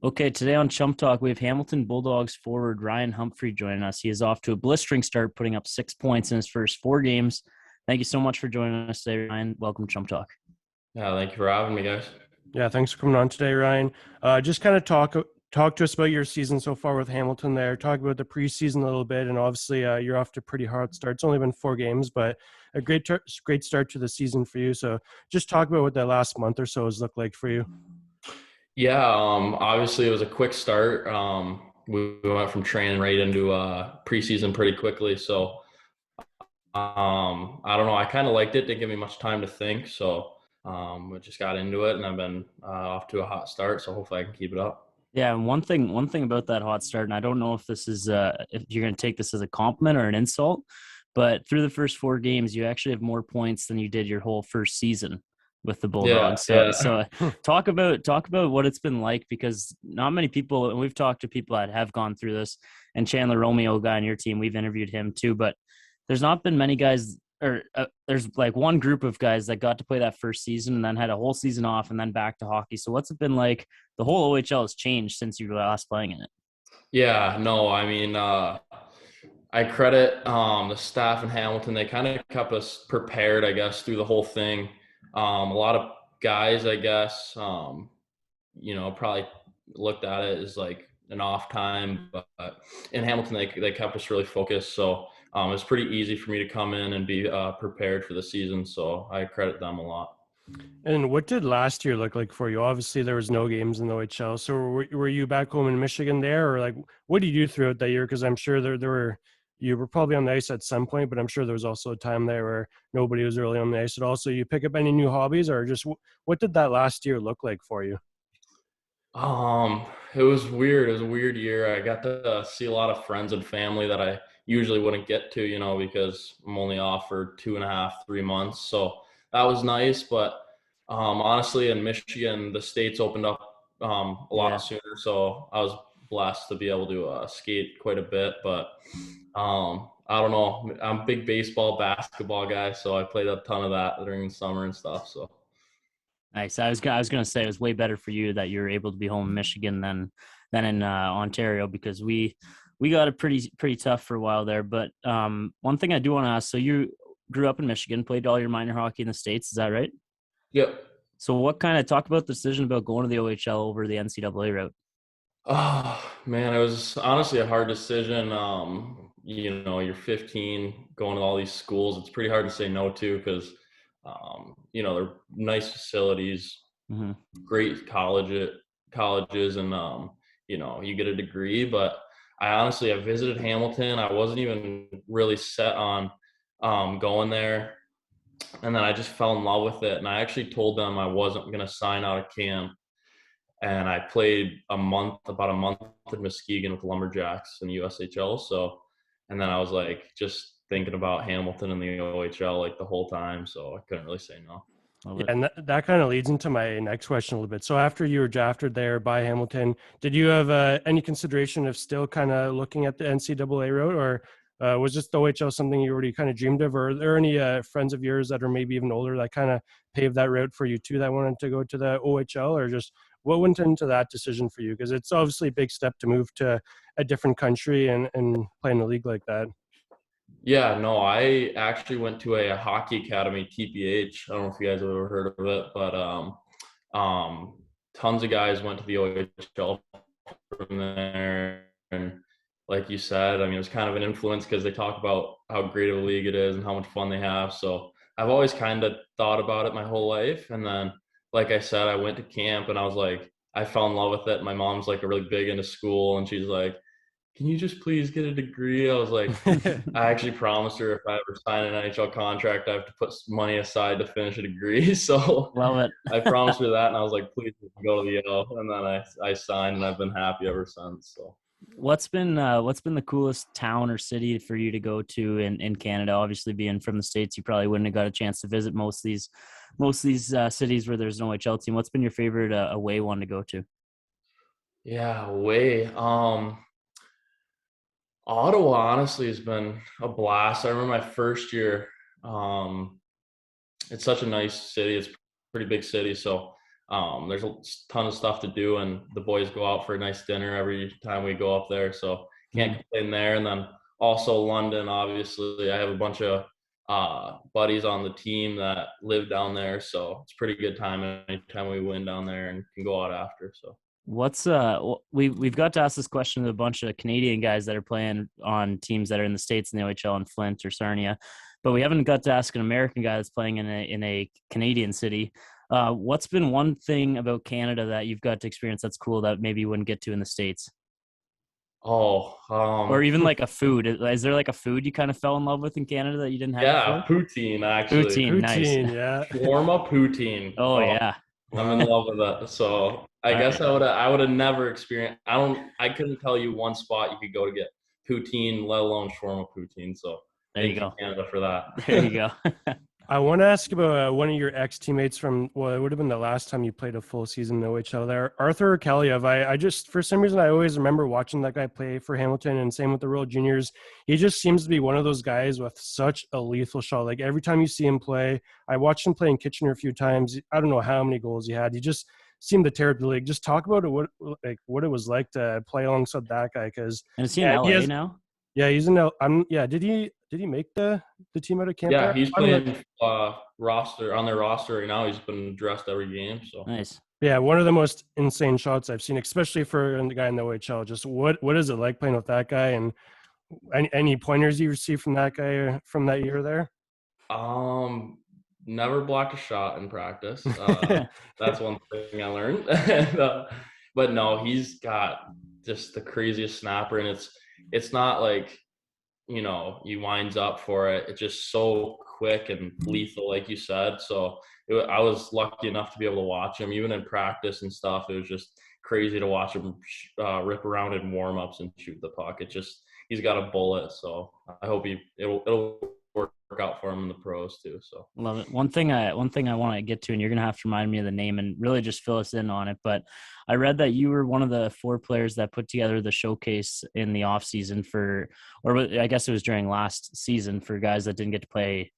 Okay, today on Chump Talk, we have Hamilton Bulldogs forward Ryan Humphrey joining us. He is off to a blistering start, putting up 6 points in his first 4 games. Thank you so much for joining us today, Ryan. Welcome to Chump Talk. Yeah, thank you for having me, guys. Yeah, thanks for coming on today, Ryan. Just kind of talk to us about your season so far with Hamilton there. Talk about the preseason a little bit, and obviously you're off to a pretty hard start. It's only been 4 games, but a great start to the season for you. So just talk about what that last month or so has looked like for you. Yeah, obviously it was a quick start. We went from training right into preseason pretty quickly. So I don't know. I kind of liked it. Didn't give me much time to think. So we just got into it, and I've been off to a hot start. So hopefully I can keep it up. Yeah, and one thing about that hot start, and I don't know if this is if you're going to take this as a compliment or an insult, but through the first 4 games, you actually have more points than you did your whole first season with the Yeah, Bulldogs. So, yeah. so talk about what it's been like, because not many people, and we've talked to people that have gone through this, and Chandler Romeo, guy on your team, we've interviewed him too, but there's not been many guys, or there's like one group of guys that got to play that first season and then had a whole season off and then back to hockey. So what's it been like? The whole OHL has changed since you were last playing in it. Yeah, no, I mean, I credit the staff in Hamilton. They kind of kept us prepared, I guess, through the whole thing. A lot of guys, I guess, probably looked at it as like an off time, but in Hamilton, they kept us really focused. So it was pretty easy for me to come in and be prepared for the season. So I credit them a lot. And what did last year look like for you? Obviously, there was no games in the OHL. So were you back home in Michigan there, or like what did you do throughout that year? Because I'm sure you were probably on the ice at some point, but I'm sure there was also a time there where nobody was really on the ice at all. So you pick up any new hobbies, or just what did that last year look like for you? It was weird. It was a weird year. I got to see a lot of friends and family that I usually wouldn't get to, because I'm only off for 2.5, 3 months. So that was nice. But honestly, in Michigan, the states opened up a lot Yeah. sooner. So I was blessed to be able to skate quite a bit. But I don't know. I'm a big baseball, basketball guy, so I played a ton of that during the summer and stuff. So. Nice. I was gonna say it was way better for you that you were able to be home in Michigan than in Ontario, because we got it pretty tough for a while there. But one thing I do want to ask: so you grew up in Michigan, played all your minor hockey in the States, is that right? Yep. So what kind of talk about the decision about going to the OHL over the NCAA route? Oh man, it was honestly a hard decision. You're 15, going to all these schools. It's pretty hard to say no to because, they're nice facilities, Mm-hmm. great colleges, and you get a degree. But I visited Hamilton. I wasn't even really set on going there, and then I just fell in love with it. And I actually told them I wasn't going to sign out of camp, and I played about a month in Muskegon with the Lumberjacks in the USHL. So, and then I was like just thinking about Hamilton and the OHL like the whole time. So I couldn't really say no. Love Yeah, it. and that kind of leads into my next question a little bit. So after you were drafted there by Hamilton, did you have any consideration of still kind of looking at the NCAA route, or was just the OHL something you already kind of dreamed of? Or are there any friends of yours that are maybe even older that kind of paved that route for you too, that wanted to go to the OHL, or just what went into that decision for you? Because it's obviously a big step to move to a different country and play in a league like that. Yeah, no, I actually went to a hockey academy, TPH. I don't know if you guys have ever heard of it, but um, tons of guys went to the OHL from there. And like you said, I mean, it was kind of an influence because they talk about how great of a league it is and how much fun they have. So I've always kind of thought about it my whole life. And then, like I said, I went to camp and I was like, I fell in love with it. My mom's like a really big into school, and she's like, can you just please get a degree? I was like, I actually promised her if I ever sign an NHL contract, I have to put money aside to finish a degree. So Love I it. promised her that, and I was like, please go to the L. And then I signed, and I've been happy ever since. So. What's been the coolest town or city for you to go to in Canada? Obviously, being from the States, you probably wouldn't have got a chance to visit most of these cities where there's no HL team. What's been your favorite away one to go to? Yeah, way. Ottawa honestly has been a blast. I remember my first year. It's such a nice city. It's a pretty big city, so there's a ton of stuff to do, and the boys go out for a nice dinner every time we go up there. So can't complain there. And then also London, obviously, I have a bunch of buddies on the team that live down there, so it's a pretty good time anytime we win down there and can go out after. So what's we've got to ask this question to a bunch of Canadian guys that are playing on teams that are in the States in the OHL in Flint or Sarnia, but we haven't got to ask an American guy that's playing in a Canadian city. What's been one thing about Canada that you've got to experience that's cool that maybe you wouldn't get to in the States? Or even like a food. Is there like a food you kind of fell in love with in Canada that you didn't have before? Poutine, actually. Poutine, nice. Yeah. Shawarma poutine. Oh yeah. I'm in love with that. So I guess right. I would have never experienced. I couldn't tell you one spot you could go to get poutine, let alone shawarma poutine. So there you go, Canada, for that. There you go. I want to ask about one of your ex-teammates from, well, it would have been the last time you played a full season in the OHL there, Arthur Kaliev. I just, for some reason, I always remember watching that guy play for Hamilton, and same with the World Juniors. He just seems to be one of those guys with such a lethal shot. Like every time you see him play, I watched him play in Kitchener a few times. I don't know how many goals he had. He just seemed to tear up the league. Just talk about it, what it was like to play alongside that guy. Because and is he in LA now? Yeah, he's in did he make the team out of camp? Yeah, he's playing roster on their roster right now. He's been dressed every game. So nice. Yeah, one of the most insane shots I've seen, especially for a guy in the OHL. Just what is it like playing with that guy, and any pointers you received from that guy from that year there? Never blocked a shot in practice. That's one thing I learned. And, but no, he's got just the craziest snapper, and it's not like, you know, he winds up for it. It's just so quick and lethal, like you said. So I was lucky enough to be able to watch him, even in practice and stuff. It was just crazy to watch him rip around in warm-ups and shoot the puck. He's got a bullet. So I hope it'll work out for him in the pros too. So love it. One thing I want to get to, and you're gonna have to remind me of the name and really just fill us in on it, but I read that you were one of the 4 players that put together the showcase in the off season or I guess it was during last season, for guys that didn't get to play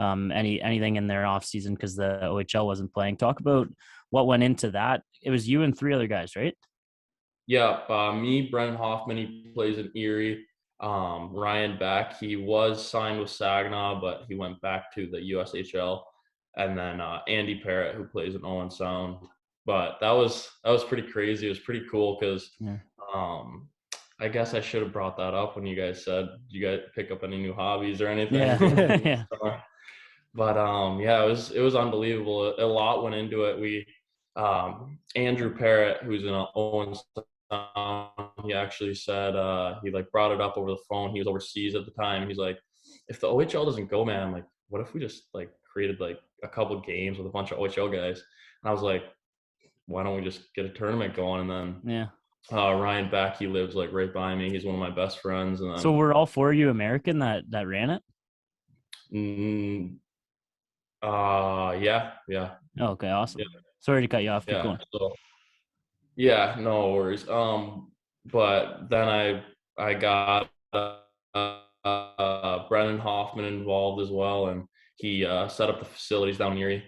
anything in their off season because the OHL wasn't playing. Talk about what went into that. It was you and 3 other guys, right? Yeah, me, Brennan Hoffman, he plays in Erie. Ryan Beck, he was signed with Saginaw, but he went back to the USHL. And then Andy Parrott, who plays in Owen Sound. But that was pretty crazy. It was pretty cool because I guess I should have brought that up when you guys said you guys pick up any new hobbies or anything. Yeah. But it was unbelievable. A lot went into it. We Andrew Parrott, who's in Owen Sound, he actually said he brought it up over the phone. He was overseas at the time. He's like, if the OHL doesn't go, man, like what if we just created a couple games with a bunch of OHL guys? And I was like, why don't we just get a tournament going? And then Ryan Beck, he lives right by me. He's one of my best friends. And then, so were all 4 of you American that ran it? Yeah. Oh, okay, awesome. Yeah. Sorry to cut you off. Keep going. So, yeah, no worries. But then I got Brennan Hoffman involved as well, and he set up the facilities down in Erie.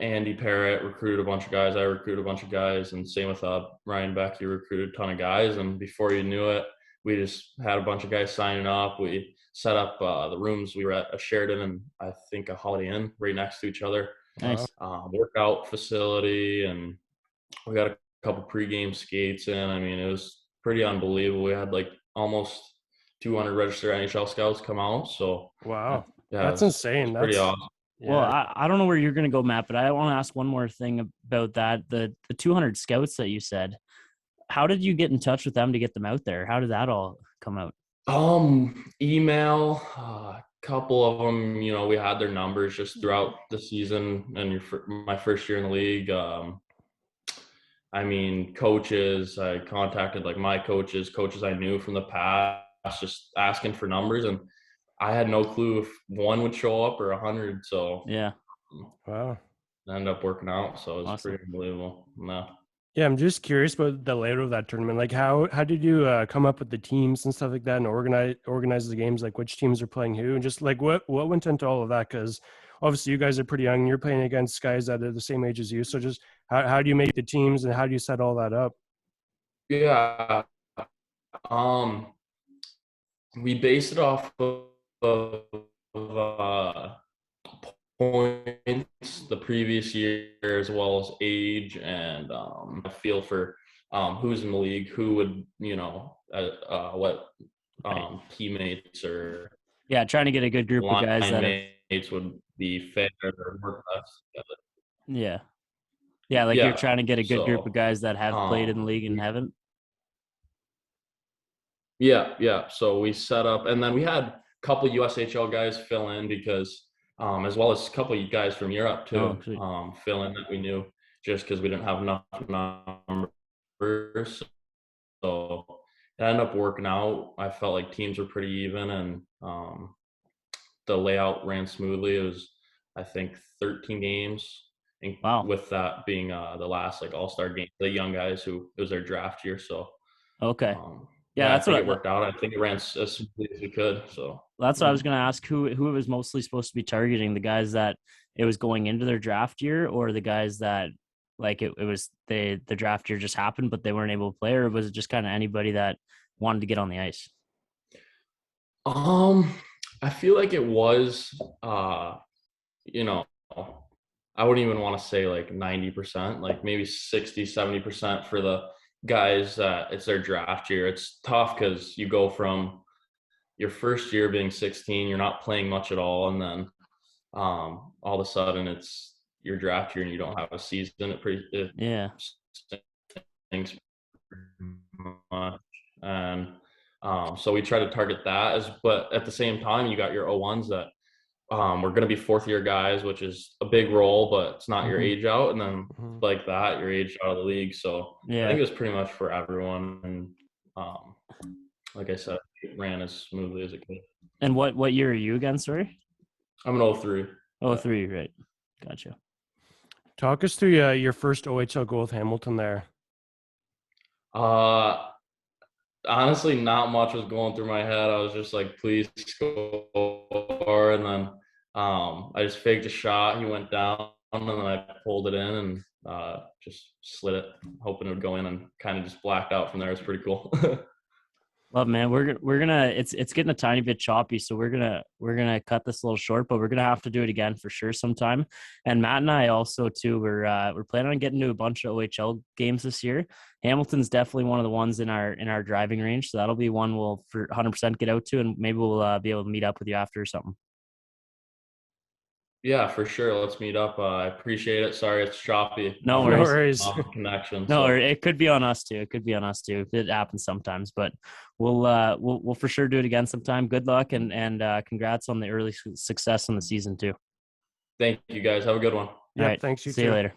Andy Parrott recruited a bunch of guys. I recruited a bunch of guys, and same with Ryan Beck. He recruited a ton of guys, and before you knew it, we just had a bunch of guys signing up. We set up the rooms. We were at a Sheraton and I think a Holiday Inn right next to each other. Nice. Workout facility, and we got a couple pregame skates in. I mean, it was pretty unbelievable. We had almost 200 registered NHL scouts come out. So wow, yeah, that's insane. That's pretty awesome. Yeah. Well, I don't know where you're going to go, Matt, but I want to ask one more thing about that. The 200 scouts that you said, how did you get in touch with them to get them out there? How did that all come out? Email, a couple of them, we had their numbers just throughout the season and my first year in the league. I mean, coaches, I contacted my coaches I knew from the past, just asking for numbers, and I had no clue if one would show up or 100. So yeah, wow, it ended up working out. So it was awesome. Pretty unbelievable. No. Yeah, I'm just curious about the layout of that tournament. How did you come up with the teams and stuff like that, and organize the games? Which teams are playing who, and just what went into all of that? Because obviously you guys are pretty young. You're playing against guys that are the same age as you. So just how do you make the teams and how do you set all that up? Yeah. We based it off of points the previous year, as well as age, and a feel for who's in the league, who would, what teammates or Yeah, trying to get a good group of guys that have. mates would be fair or work best together. Yeah. Yeah, like you're Yeah. trying to get a good group of So, guys that have played in the league and haven't. Yeah. So we set up, and then we had a couple USHL guys fill in because, as well as a couple of guys from Europe too, fill in that we knew just because we didn't have enough numbers. So it ended up working out. I felt like teams were pretty even, and the layout ran smoothly. It was, I think, 13 games. And with that being the last all-star game, the young guys who it was their draft year. So okay. Yeah, that's I think it worked out. I think it ran as smoothly as we could. So that's what I was going to ask. Who it was mostly supposed to be targeting? The guys that it was going into their draft year, or the guys that it was the draft year just happened, but they weren't able to play, or was it just kind of anybody that wanted to get on the ice? I feel like it was, I wouldn't even want to say 90%, maybe 60, 70% for the guys that it's their draft year. It's tough because you go from your first year being 16, you're not playing much at all, and then all of a sudden it's your draft year and you don't have a season. Yeah. Things much. And so we try to target that but at the same time you got your O1s that we're going to be fourth year guys, which is a big role, but it's not your age out. And then like that, you're aged out of the league. So I think it was pretty much for everyone. And like I said, it ran as smoothly as it could. And what year are you again? Sorry. I'm an 03. 03, right. Gotcha. Talk us through your first OHL goal with Hamilton there. Honestly, not much was going through my head. I was just like, please score. And then I just faked a shot. He went down, and then I pulled it in and just slid it, hoping it would go in, and kind of just blacked out from there. It's pretty cool. Love, man. We're gonna. It's getting a tiny bit choppy, so we're gonna cut this a little short, but we're gonna have to do it again for sure sometime. And Matt and I also too. We're planning on getting to a bunch of OHL games this year. Hamilton's definitely one of the ones in our driving range, so that'll be one we'll for 100% get out to, and maybe we'll be able to meet up with you after or something. Yeah, for sure. Let's meet up. I appreciate it. Sorry, it's choppy. No worries. Connection. No, it could be on us too. It happens sometimes, but we'll for sure do it again sometime. Good luck and congrats on the early success in the season too. Thank you guys. Have a good one. Yeah, thanks. See you later.